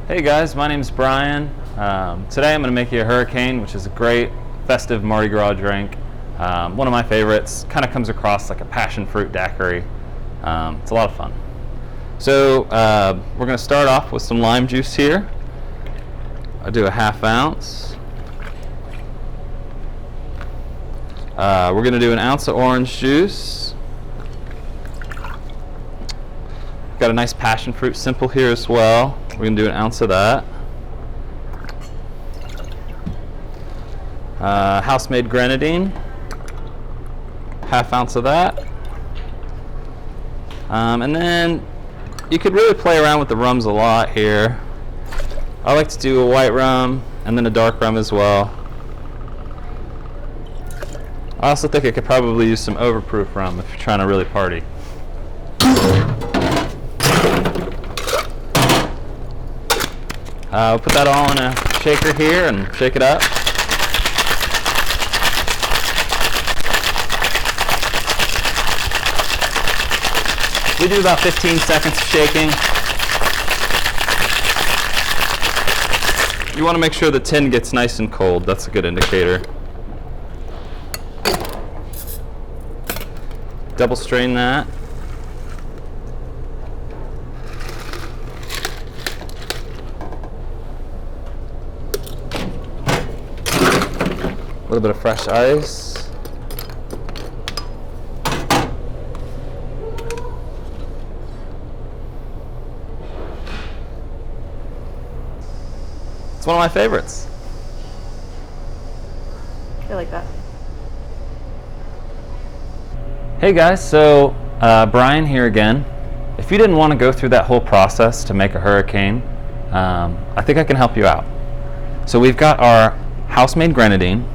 Hey guys, my name's Brian. Today I'm going to make you a hurricane, which is a great festive Mardi Gras drink. One of my favorites. Kind of comes across like a passion fruit daiquiri. It's a lot of fun. So we're going to start off with some lime juice here. I'll do a ½ ounce. We're going to do an ounce of orange juice. Got a nice passion fruit simple here as well. We're going to do an ounce of that. House-made grenadine, ½ ounce of that. And then you could really play around with the rums a lot here. I like to do a white rum and then a dark rum as well. I also think I could probably use some overproof rum if you're trying to really party. We'll put that all in a shaker here and shake it up. We do about 15 seconds of shaking. You want to make sure the tin gets nice and cold. That's a good indicator. Double strain that. A little bit of fresh ice. It's one of my favorites. I like that. Hey guys, so Brian here again. If you didn't want to go through that whole process to make a hurricane, I think I can help you out. So we've got our house-made grenadine.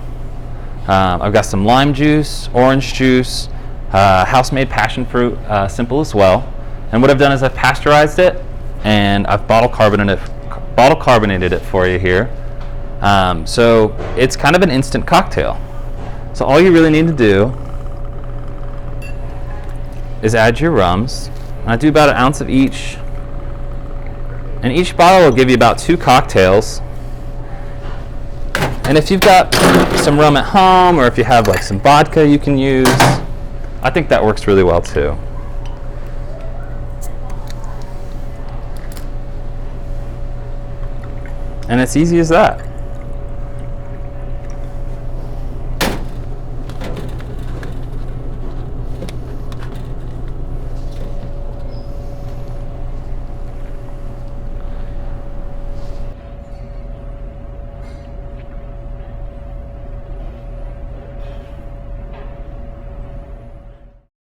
I've got some lime juice, orange juice, house-made passion fruit, simple as well. And what I've done is I've pasteurized it and I've bottle carbonated it for you here. So it's kind of an instant cocktail. So all you really need to do is add your rums. I do about 1 ounce of each. And each bottle will give you about 2 cocktails. And if you've got some rum at home, or if you have like some vodka you can use, I think that works really well too. And it's easy as that.